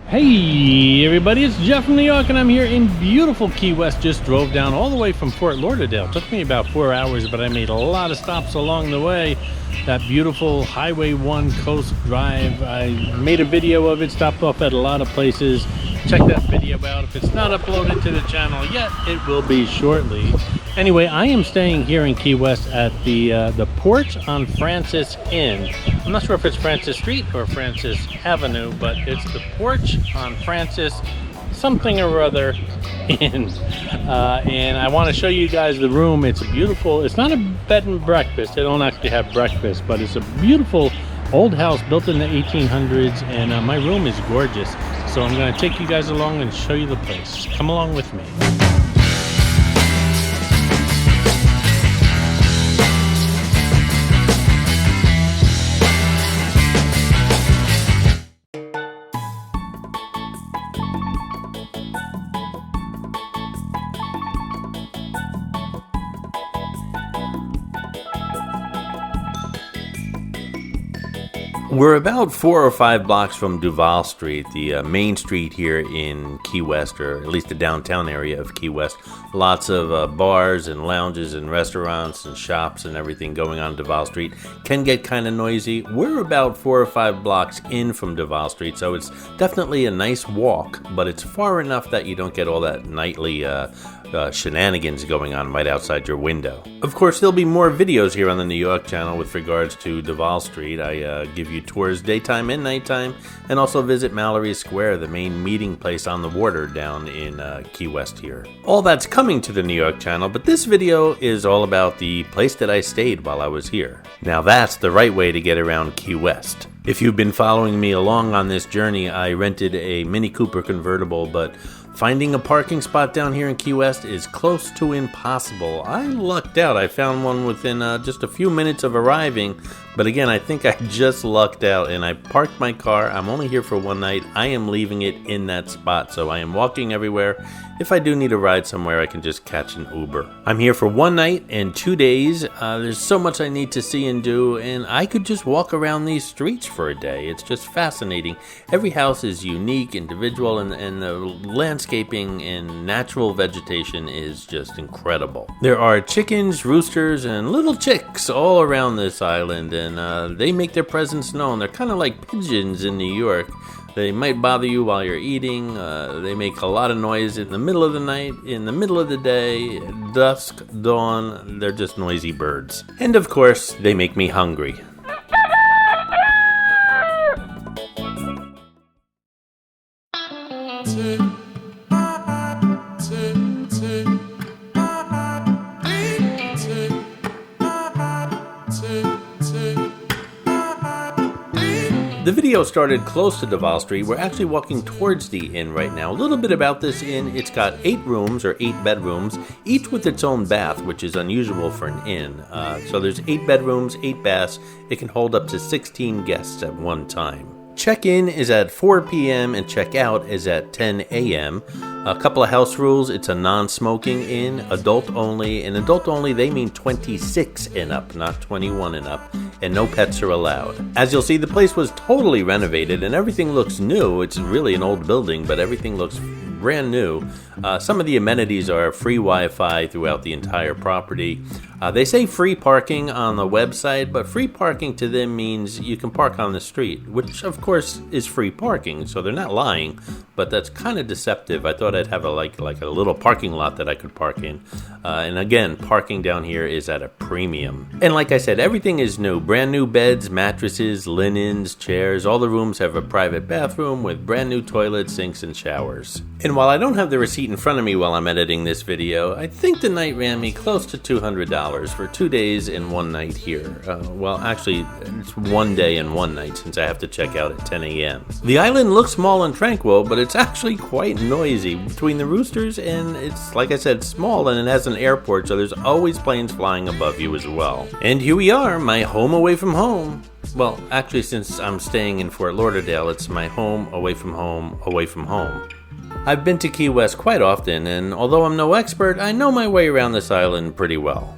Hey everybody, it's Jeff from New York and I'm here in beautiful Key West. Just drove down all the way from Fort Lauderdale. Took me about 4 hours, but I made a lot of stops along the way. That beautiful Highway 1 Coast Drive, I made a video of it, stopped off at a lot of places. Check that video out. If it's not uploaded to the channel yet, it will be shortly. Anyway, I am staying here in Key West at the Porch on Francis Inn. I'm not sure if it's Francis Street or Francis Avenue, but it's the Porch on Francis something or other Inn. And I want to show you guys the room. It's beautiful. It's not a bed and breakfast. They don't actually have breakfast, but it's a beautiful old house built in the 1800s, and my room is gorgeous. So I'm going to take you guys along and show you the place. Come along with me. We're about 4 or 5 blocks from Duval Street, the main street here in Key West, or at least the downtown area of Key West. Lots of bars and lounges and restaurants and shops and everything going on Duval Street. Can get kind of noisy. We're about 4 or 5 blocks in from Duval Street, so it's definitely a nice walk, but it's far enough that you don't get all that nightly shenanigans going on right outside your window. Of course, there'll be more videos here on the New York channel with regards to Duval Street. I give you tours daytime and nighttime, and also visit Mallory Square, the main meeting place on the water down in Key West here. All that's coming to the New York channel, but this video is all about the place that I stayed while I was here. Now that's the right way to get around Key West. If you've been following me along on this journey, I rented a Mini Cooper convertible, but finding a parking spot down here in Key West is close to impossible. I lucked out. I found one within just a few minutes of arriving. But again, I think I just lucked out and I parked my car. I'm only here for one night. I am leaving it in that spot, so I am walking everywhere. If I do need a ride somewhere, I can just catch an Uber. I'm here for 1 night and 2 days. There's so much I need to see and do, and I could just walk around these streets for a day. It's just fascinating. Every house is unique, individual, and the landscaping and natural vegetation is just incredible. There are chickens, roosters, and little chicks all around this island, and they make their presence known. They're kind of like pigeons in New York. They might bother you while you're eating. They make a lot of noise in the middle of the night, in the middle of the day, dusk, dawn. They're just noisy birds. And of course, they make me hungry. The video started close to Duval Street. We're actually walking towards the inn right now. A little bit about this inn. It's got 8 rooms, or 8 bedrooms, each with its own bath, which is unusual for an inn. So there's 8 bedrooms, 8 baths. It can hold up to 16 guests at one time. Check-in is at 4 p.m. and check-out is at 10 a.m. A couple of house rules. It's a non-smoking inn, adult only. And adult only, they mean 26 and up, not 21 and up. And no pets are allowed. As you'll see, the place was totally renovated and everything looks new. It's really an old building, but everything looks brand new. Some of the amenities are free Wi-Fi throughout the entire property. They say free parking on the website, but free parking to them means you can park on the street, which of course is free parking, so they're not lying, but that's kind of deceptive. I thought I'd have a like a little parking lot that I could park in. And again, parking down here is at a premium. And like I said, everything is new. Brand new beds, mattresses, linens, chairs. All the rooms have a private bathroom with brand new toilets, sinks, and showers. And while I don't have the receipt in front of me while I'm editing this video, I think the night ran me close to $200 for 2 days and 1 night here. Well, actually, it's 1 day and 1 night since I have to check out at 10 a.m. The island looks small and tranquil, but it's actually quite noisy. Between the roosters and it's, like I said, small, and it has an airport, so there's always planes flying above you as well. And here we are, my home away from home. Well, actually, since I'm staying in Fort Lauderdale, it's my home away from home away from home. I've been to Key West quite often, and although I'm no expert, I know my way around this island pretty well.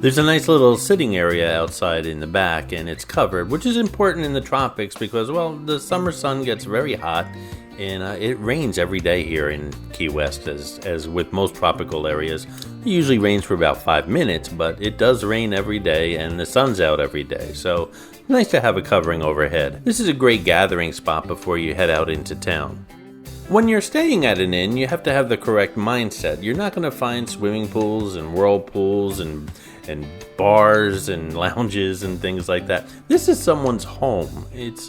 There's a nice little sitting area outside in the back, and it's covered, which is important in the tropics because, well, the summer sun gets very hot, and it rains every day here in Key West, as with most tropical areas. It usually rains for about 5 minutes, but it does rain every day, and the sun's out every day, so nice to have a covering overhead. This is a great gathering spot before you head out into town. When you're staying at an inn, you have to have the correct mindset. You're not going to find swimming pools and whirlpools and bars and lounges and things like that. This is someone's home. It's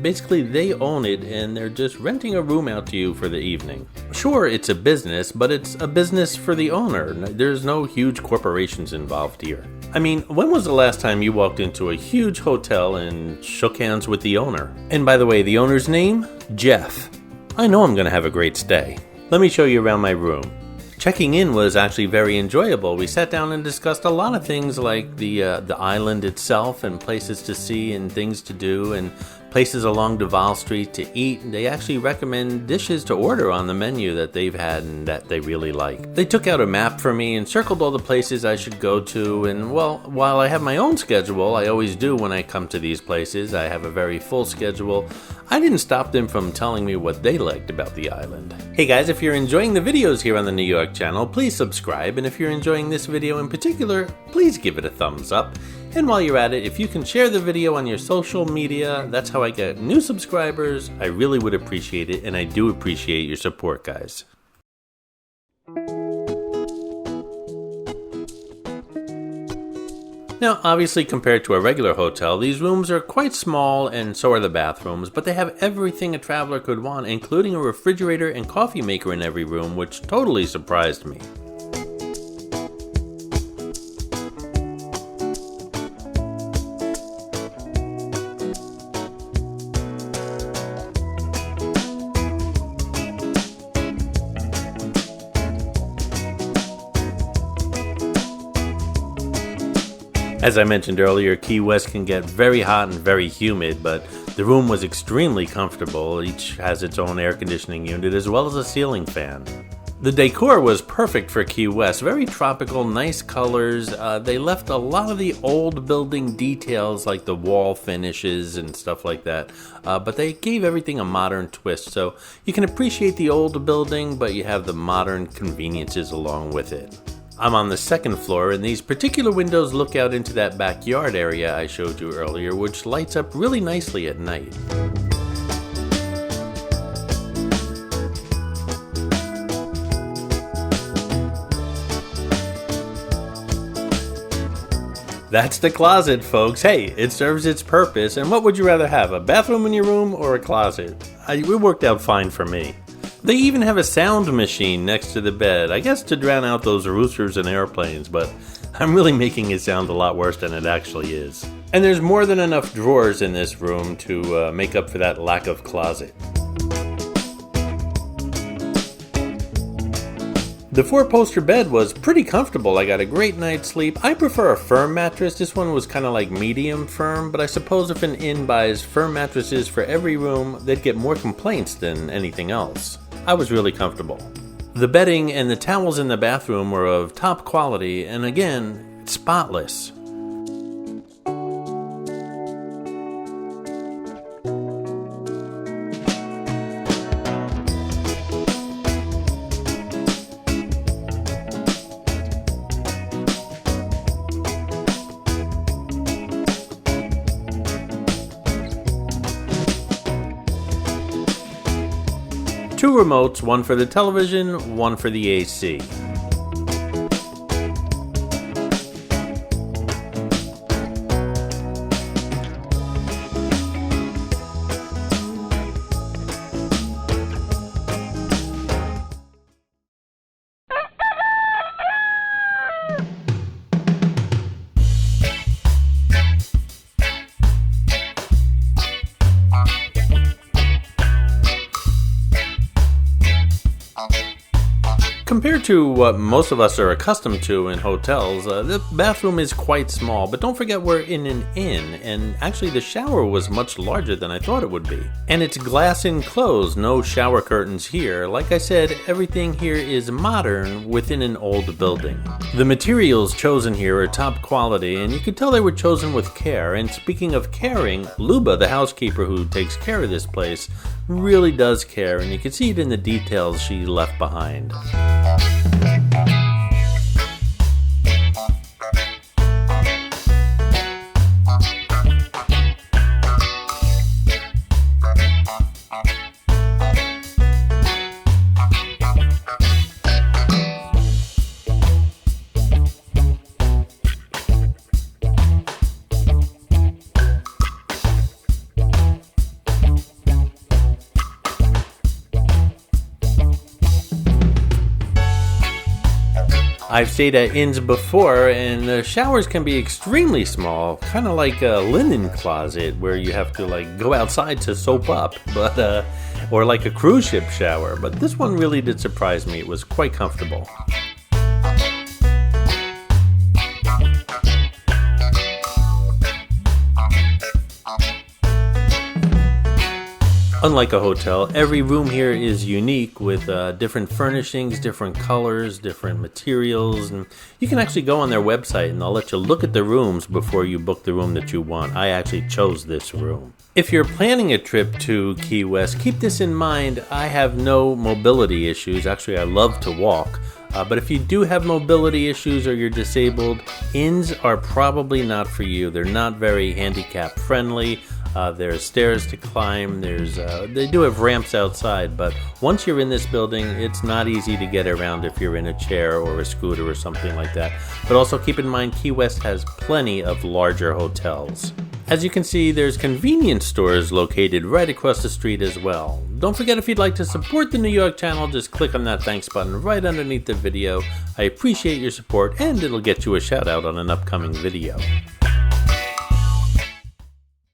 basically they own it and they're just renting a room out to you for the evening. Sure, it's a business, but it's a business for the owner. There's no huge corporations involved here. I mean, when was the last time you walked into a huge hotel and shook hands with the owner? And by the way, the owner's name? Jeff. I know I'm going to have a great stay. Let me show you around my room. Checking in was actually very enjoyable. We sat down and discussed a lot of things like the island itself and places to see and things to do and places along Duval Street to eat. They actually recommend dishes to order on the menu that they've had and that they really like. They took out a map for me and circled all the places I should go to, and well, while I have my own schedule, I always do when I come to these places, I have a very full schedule, I didn't stop them from telling me what they liked about the island. Hey guys, if you're enjoying the videos here on the New York channel, please subscribe, and if you're enjoying this video in particular, please give it a thumbs up. And while you're at it, if you can share the video on your social media, that's how I get new subscribers. I really would appreciate it, and I do appreciate your support, guys. Now, obviously compared to a regular hotel, these rooms are quite small and so are the bathrooms, but they have everything a traveler could want, including a refrigerator and coffee maker in every room, which totally surprised me. As I mentioned earlier, Key West can get very hot and very humid, but the room was extremely comfortable. Each has its own air conditioning unit as well as a ceiling fan. The decor was perfect for Key West, very tropical, nice colors. They left a lot of the old building details like the wall finishes and stuff like that, but they gave everything a modern twist, so you can appreciate the old building, but you have the modern conveniences along with it. I'm on the second floor, and these particular windows look out into that backyard area I showed you earlier, which lights up really nicely at night. That's the closet, folks. Hey, it serves its purpose, and what would you rather have, a bathroom in your room or a closet? It worked out fine for me. They even have a sound machine next to the bed, I guess to drown out those roosters and airplanes, but I'm really making it sound a lot worse than it actually is. And there's more than enough drawers in this room to make up for that lack of closet. The 4-poster bed was pretty comfortable. I got a great night's sleep. I prefer a firm mattress. This one was kind of like medium firm, but I suppose if an inn buys firm mattresses for every room, they'd get more complaints than anything else. I was really comfortable. The bedding and the towels in the bathroom were of top quality and again, spotless. Two remotes, one for the television, one for the AC. Compared to what most of us are accustomed to in hotels, the bathroom is quite small, but don't forget we're in an inn, and actually the shower was much larger than I thought it would be. And it's glass enclosed, no shower curtains here. Like I said, everything here is modern within an old building. The materials chosen here are top quality, and you can tell they were chosen with care. And speaking of caring, Luba, the housekeeper who takes care of this place, really does care, and you can see it in the details she left behind. I've stayed at inns before, and the showers can be extremely small, kind of like a linen closet where you have to like go outside to soap up, but or like a cruise ship shower. But this one really did surprise me. It was quite comfortable. Unlike a hotel, every room here is unique with different furnishings, different colors, different materials, and you can actually go on their website and they'll let you look at the rooms before you book the room that you want. I actually chose this room. If you're planning a trip to Key West, keep this in mind. I have no mobility issues. Actually, I love to walk. But if you do have mobility issues or you're disabled, inns are probably not for you. They're not very handicap friendly. There's stairs to climb. They do have ramps outside, but once you're in this building, it's not easy to get around if you're in a chair or a scooter or something like that. But also keep in mind, Key West has plenty of larger hotels. As you can see, there's convenience stores located right across the street as well. Don't forget, if you'd like to support the New York channel, just click on that thanks button right underneath the video. I appreciate your support, and it'll get you a shout out on an upcoming video.